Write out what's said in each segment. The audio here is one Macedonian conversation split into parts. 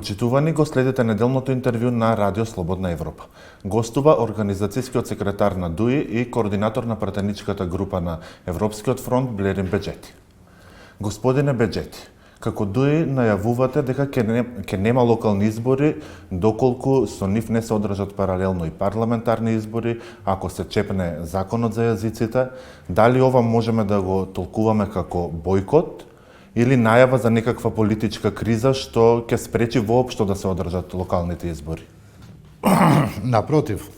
Почитувани, го следите неделното интервју на Радио Слободна Европа. Гостува организацијскиот секретар на ДУИ и координатор на пратеничката група на Европскиот фронт Блерин Беџети. Господине Беџети, како ДУИ најавувате дека ќе нема локални избори доколку со нив не се одржат паралелно и парламентарни избори, ако се чепне законот за јазиците. Дали ова можеме да го толкуваме како бојкот или најава за некаква политичка криза што ќе спречи воопшто да се одржат локалните избори? Напротив,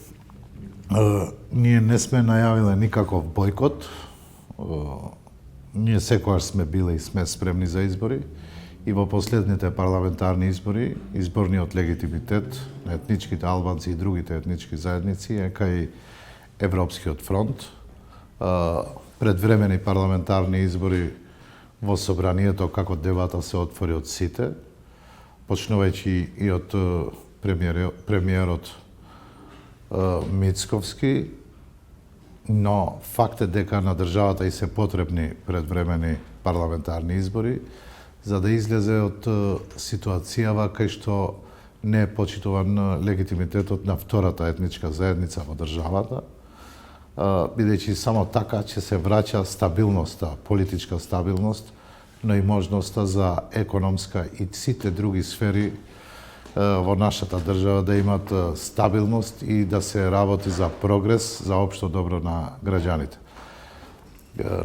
ние не сме најавиле никаков бојкот. Ние секогаш сме биле и сме спремни за избори. И во последните парламентарни избори, изборниот легитимитет на етничките албанци и другите етнички заедници е кај Европскиот фронт. Предвремени парламентарни избори во собранието, како дебата се отвори од сите, почнувајќи и од премиерот Мицковски, но факт е дека на државата и се потребни предвремени парламентарни избори, за да излезе од ситуацијава кај што не е почитуван легитимитетот на втората етничка заедница во државата, бидејќи само така ќе се враќа стабилноста, политичка стабилност, но и можноста за економска и сите други сфери во нашата држава да имат стабилност и да се работи за прогрес, за општо добро на граѓаните.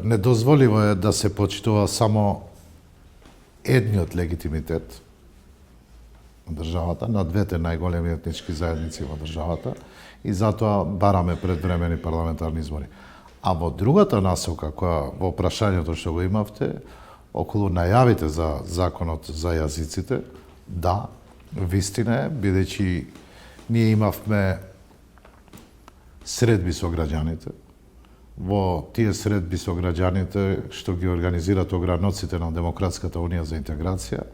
Недозволиво е да се почитува само едниот легитимитет на државата, на двете најголеми етнички заедници во државата, и затоа бараме предвремени парламентарни избори. А во другата насока, која во прашањето што го имавте, околу најавите за законот за јазиците, да, вистина е, бидејќи ние имавме средби со граѓаните. Во тие средби со граѓаните што ги организираат ограноците на Демократската унија за интеграција,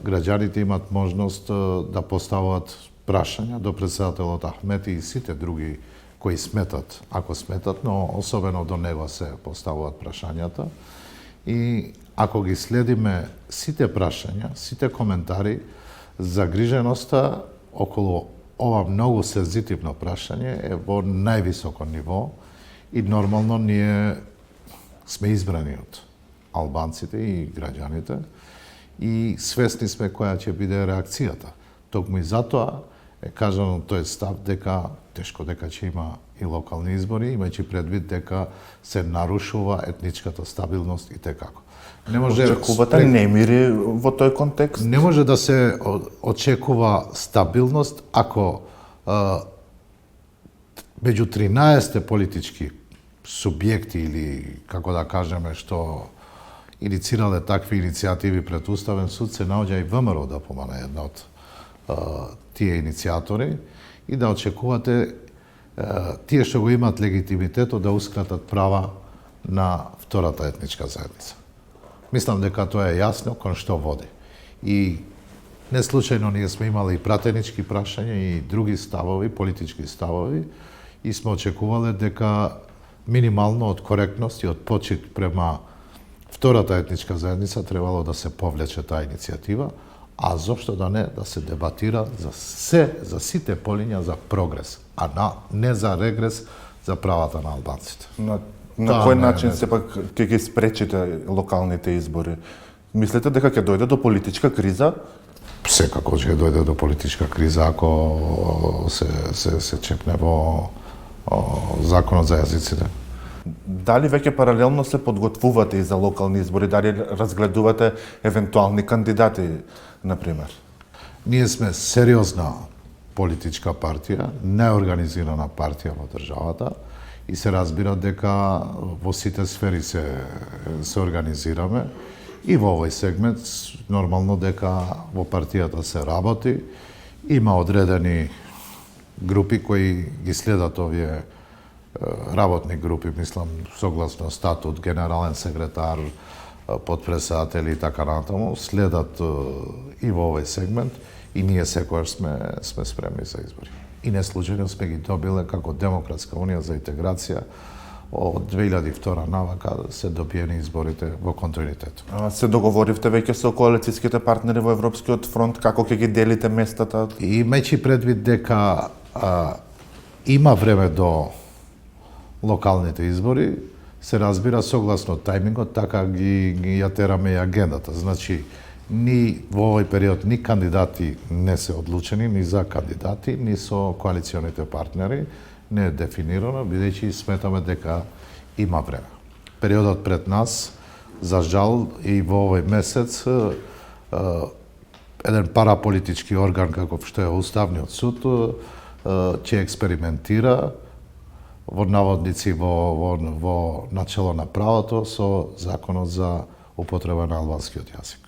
граѓаните имат можност да поставуваат прашања до председателот Ахмети и сите други кои сметат, ако сметат, но особено до него се поставуваат прашањата. И ако ги следиме сите прашања, сите коментари, загриженоста околу ова многу сензитивно прашање е во највисоко ниво и нормално ние сме избрани од албанците и граѓаните и свесни сме која ќе биде реакцијата. Токму и затоа е кажано тој став дека тешко дека ќе има и локални избори, имајќи предвид дека се нарушува етничката стабилност и текако. Не може очекувате немири во тој контекст? Не може да се очекува стабилност ако меѓу 13 политички субјекти или како да кажеме што иницирале такви иницијативи пред Уставен суд се наоѓа и ВМРО да помане една од тие иницијатори и да очекувате тие што го имат легитимитетот да ускратат права на втората етничка заедница. Мислам дека тоа е јасно кон што води. И не случајно ние сме имали и пратенички прашања и други ставови, политички ставови, и сме очекувале дека минимално од коректност и од почит према втората етничка заедница требало да се повлече таа иницијатива, а зошто да не да се дебатира за сите полиња за прогрес, а не за регрес за правата на албанците. На кој начин сепак ќе ги спречите локалните избори? Мислите дека ќе дојде до политичка криза? Секако ќе дојде до политичка криза ако се чепне во законот за јазиците. Дали веќе паралелно се подготвувате и за локални избори? Дали разгледувате евентуални кандидати, например? Ние сме сериозна политичка партија, неорганизирана партија во државата и се разбира дека во сите сфери се организираме и во овој сегмент нормално дека во партијата се работи, има одредени групи кои ги следат овие работни групи, мислам, согласно статут, генерален секретар, потпредседатели и така натаму, следат и во овој сегмент и ние секогаш сме спремни за избори. И неслучајно сме ги добиле како Демократска унија за интеграција од 2002 навака се добиени изборите во континуитет. Се договоривте веќе со коалицијските партнери во Европскиот фронт како ќе ги делите местата? И имајќи предвид дека има време до локалните избори, се разбира согласно тајмингот, така ги ја тераме и агендата. Значи, ни во овој период ни кандидати не се одлучени, ни за кандидати, ни со коалиционите партнери, не е дефинирано, бидејќи сметаме дека има време. Периодот пред нас, за жал, и во овој месец, еден параполитички орган како што е Уставниот суд, ќе експериментира во наводници во начело на правото со законот за употреба на албанскиот јазик.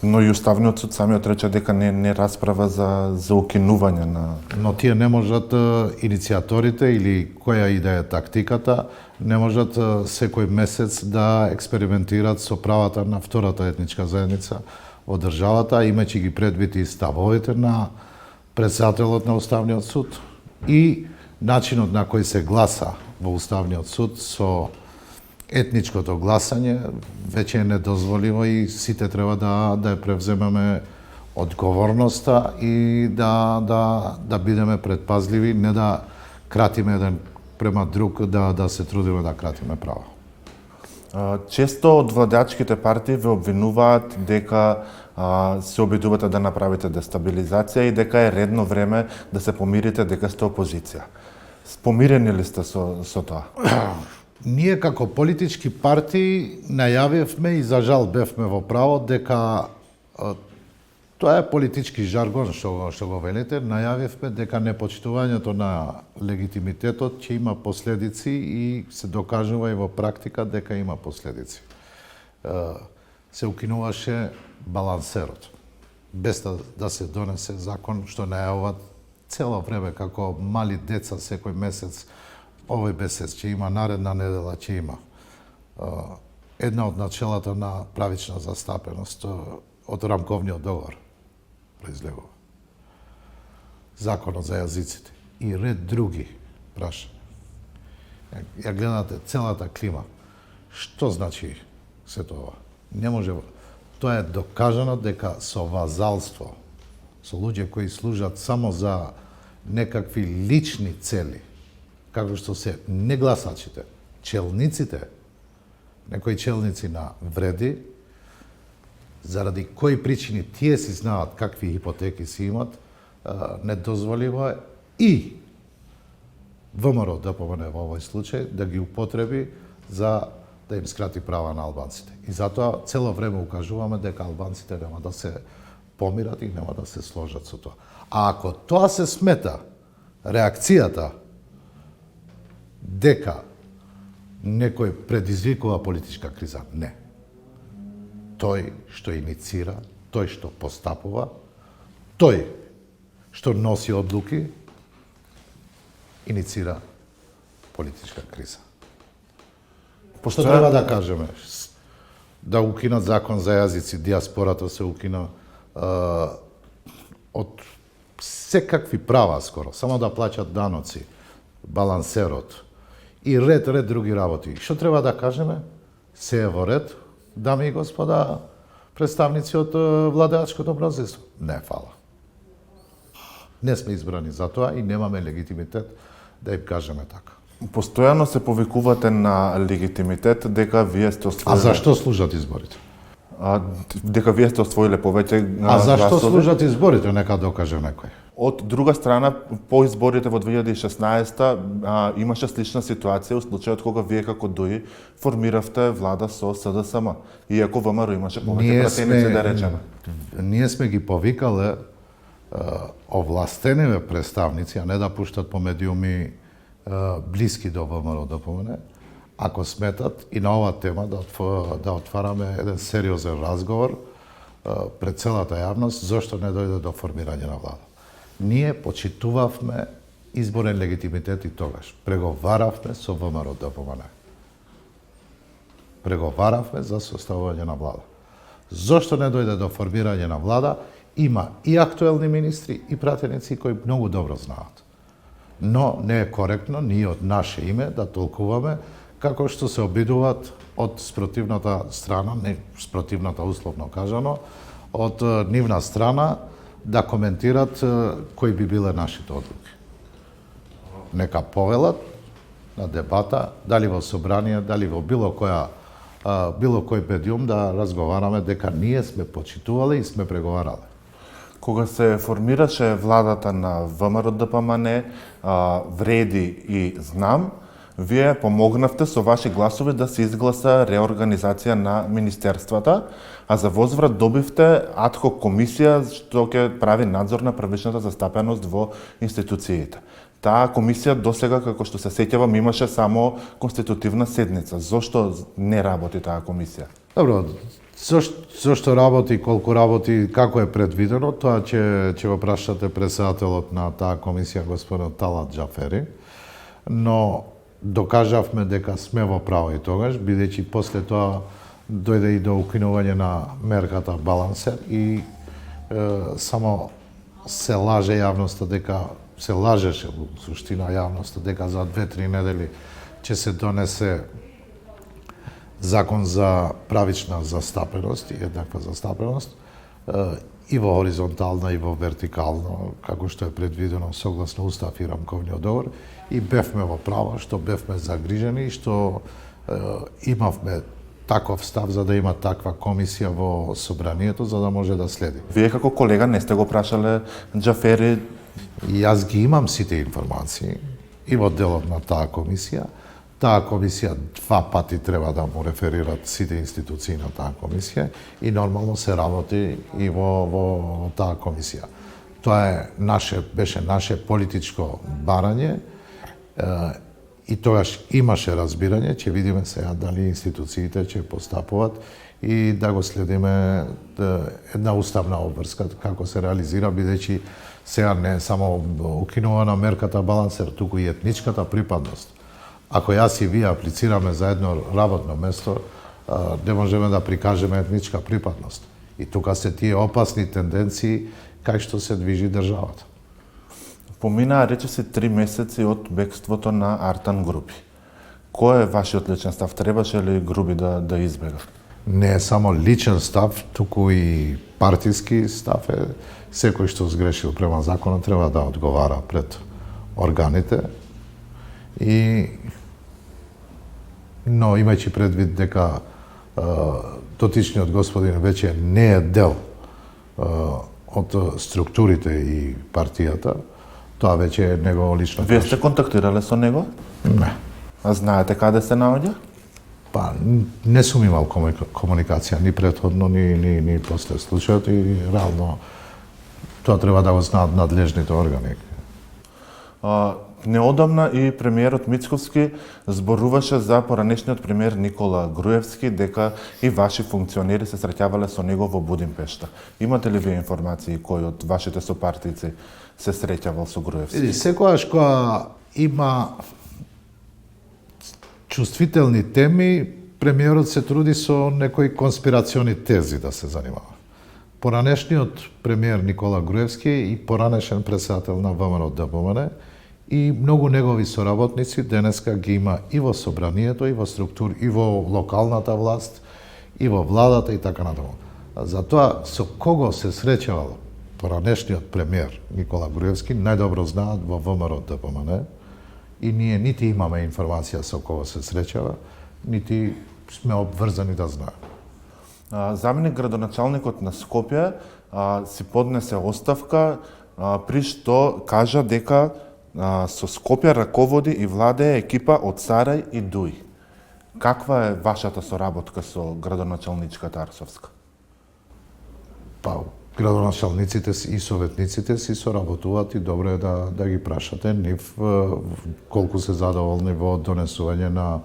Но и Уставниот суд самиот рече дека не расправа за укинување на... Но тие не можат, иницијаторите или која и да е тактиката, не можат секој месец да експериментират со правата на втората етничка заедница во државата, имајќи ги предвид и ставовите на председателот на Уставниот суд и начинот на кој се гласа во Уставниот суд со етничкото гласање веќе е недозволиво и сите треба да ја превземеме одговорноста и да бидеме предпазливи, не да кратиме еден према друг, да се трудиме да кратиме права. Често од владеачките партии ве обвинуваат дека се обидувате да направите дестабилизација и дека е редно време да се помирите, дека сте опозиција. Помирени ли сте со тоа? Ние како политички партии најавивме и за жал бевме во право дека тоа е политички жаргон што го велите, најавивме дека непочитувањето на легитимитетот ќе има последици и се докажува и во практика дека има последици. Се укинуваше балансерот, без да се донесе закон што најавуваат цело време како мали деца секој месец. Овој месец ќе има, наредна недела ќе има. Една од начелата на правична застапеност од рамковниот договор произлегува. Законот за јазиците и ред други прашања. Ја гледате целата клима. Што значи се тоа? Не може. Тоа е докажано дека со вазалство, со луѓе кои служат само за некакви лични цели, како што се негласачите, челниците, некои челници на вреди, заради кои причини тие си знаат какви ипотеки си имат, недозволиво е и ВМРО ДПМН во овој случај да ги употреби за да им скрати права на албанците. И затоа цело време укажуваме дека албанците нема да се помират и нема да се сложат со тоа. А ако тоа се смета реакцијата дека некој предизвикува политичка криза, не. Тој што иницира, тој што постапува, тој што носи одлуки, иницира политичка криза. Што треба да кажеме? Да укинат закон за јазици, диаспората се укина од секакви права скоро, само да плаќат даноци, балансерот и ред други работи. Што треба да кажеме? Се е во ред, дами и господа, представници од владеачкото мнозинство? Не, фала. Не сме избрани за тоа и немаме легитимитет да им кажеме така. Постојано се повикувате на легитимитет дека вие сте освоиле... А зашто служат изборите? Дека вие сте освоиле повеќе А зашто служат изборите, нека докаже некој. Од друга страна, по изборите во 2016 имаше слична ситуација во случајот кога вие како ДУИ формиравте влада со СДСМ, иако ВМРО имаше повеќе пратеници, да речеме. Ние сме ги повикале овластениве представници, а не да пуштат по медиуми блиски до ВМРО ДПМН, ако сметат и на оваа тема да отвараме еден сериозен разговор пред целата јавност, зошто не дојде до формирање на влада. Ние почитувавме изборен легитимитет и тогаш. Преговаравме со ВМРО ДПМН. Преговаравме за составување на влада. Зошто не дојде до формирање на влада? Има и актуелни министри и пратеници кои многу добро знаат. Но не е коректно ние од наше име да толкуваме како што се обидуваат од спротивната страна, не спротивната условно кажано, од нивна страна да коментират кои би биле нашите одлуки. Нека повелат на дебата, дали во собрание, дали во било кој медиум да разговараме дека ние сме почитувале и сме преговарале. Кога се формираше владата на ВМРО-ДПМН, Вреди и Знам, вие помогнавте со ваши гласови да се изгласа реорганизација на министерствата, а за возврат добивте адхок комисија што ќе прави надзор на правичната застапеност во институциите. Таа комисија досега, како што се сеќавам, имаше само конститутивна седница. Зошто не работи таа комисија? Добро, зошто работи, колку работи, како е предвидено, тоа ќе го прашате председателот на таа комисија, господин Талат Џафери, но докажавме дека сме во право и тогаш, бидејќи после тоа дојде и до укинување на мерката балансер и само се лаже јавноста дека се лажеше во суштина јавноста дека за 2-3 недели ќе се донесе закон за правична застапеност и еднаква застапеност и во хоризонтална и во вертикално, како што е предвидено согласно Устав и Рамковниот договор, и бевме во право, што бевме загрижени и што имавме таков став за да има таква комисија во собранието за да може да следи. Вие како колега не сте го прашале Џафери? И јас ги имам сите информации и во делот на таа комисија. Таа комисија 2 пати треба да му реферират сите институции на таа комисија и нормално се работи и во таа комисија. Тоа беше наше политичко барање и тогаш имаше разбирање, ќе видиме сега дали институциите ќе постапуваат и да го следиме една уставна обврска како се реализира, бидејќи сега не е само укинувана мерката балансер, туку и етничката припадност. Ако јас и вие аплицираме за едно работно место, не можеме да прикажеме етничка припадност. И тука се тие опасни тенденции кај што се движи државата. Поминаа речиси 3 месеци од бегството на Артан Груби. Кој е вашиот личен став? Требаше ли Груби да избега? Не е само личен став, туку и партиски став е. Секој што сгрешил према законот треба да одговара пред органите. Но имајќи предвид дека дотичниот господин веќе не е дел од структурите и партијата, тоа веќе е него лично. Вие сте контактирале со него? Не. А знаете каде се наоѓа? Па, не сум имал комуникација ни претходно, ни после случајот и реално тоа треба да го знаат надлежните органи. Неодамна и премиерот Мицковски зборуваше за поранешниот премиер Никола Груевски дека и ваши функционери се среќавале со него во Будимпешта. Имате ли вие информации кој од вашите сопартици се среќавал со Груевски? Секогаш кога има чувствителни теми, премиерот се труди со некои конспирациони тези да се занимава. Поранешниот премиер Никола Груевски и поранешен председател на ВМРО-ДПМН и многу негови соработници денеска ги има и во собранието, и во структури, и во локалната власт, и во владата и така натаму. Затоа со кого се среќавал поранешниот премиер Никола Груевски најдобро знаат во ВМРО-ДПМН и ние нити имаме информација со кого се среќава, нити сме обврзани да знаеме. Заменик градоначалникот на Скопје си поднесе оставка при што кажа дека со Скопје раководи и владее екипа од Сарај и Дуј. Каква е вашата соработка со градоначалничката Арсовска? Па, градоначалниците и советниците си соработуваат и добро е да ги прашате нив колку се задоволни во донесување на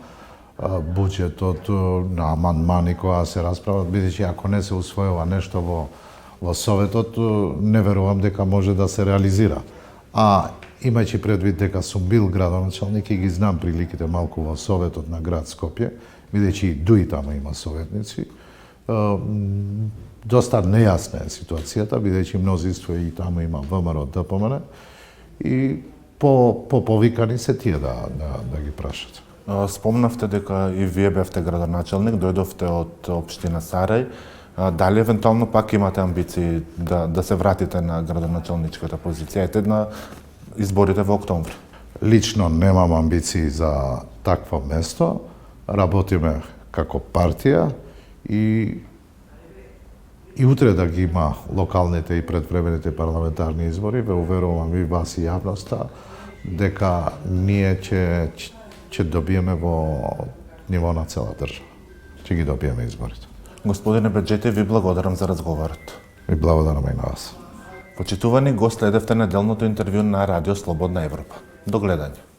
буџетот, на амандмани која се расправат, бидејќи ако не се усвојува нешто во Советот, не верувам дека може да се реализира. А имајќи предвид дека сум бил градоначалник и ги знам приликите малку во Советот на град Скопје, бидејќи и Дуј таму има советници, доста нејасна е ситуацијата, бидејќи мнозинство и таму има ВМРО-ДПМН и повикани се тие да ги прашат. Спомнавте дека и вие бевте градоначелник, дојдовте од општина Сарај. Дали евентуално пак имате амбиции да се вратите на градоначелничката позиција, ете на изборите во октомври? Лично немам амбиции за такво место. Работиме како партија и утре да ги има локалните и предвремените парламентарни избори, ве уверувам и вас и јавноста дека ние ќе добиеме во ниво на цела држава. Ќе ги добиеме изборите. Господине Беџети, ви благодарам за разговорот. И благодарам и на вас. Почитувани, го следевте неделното интервју на Радио Слободна Европа. До гледање.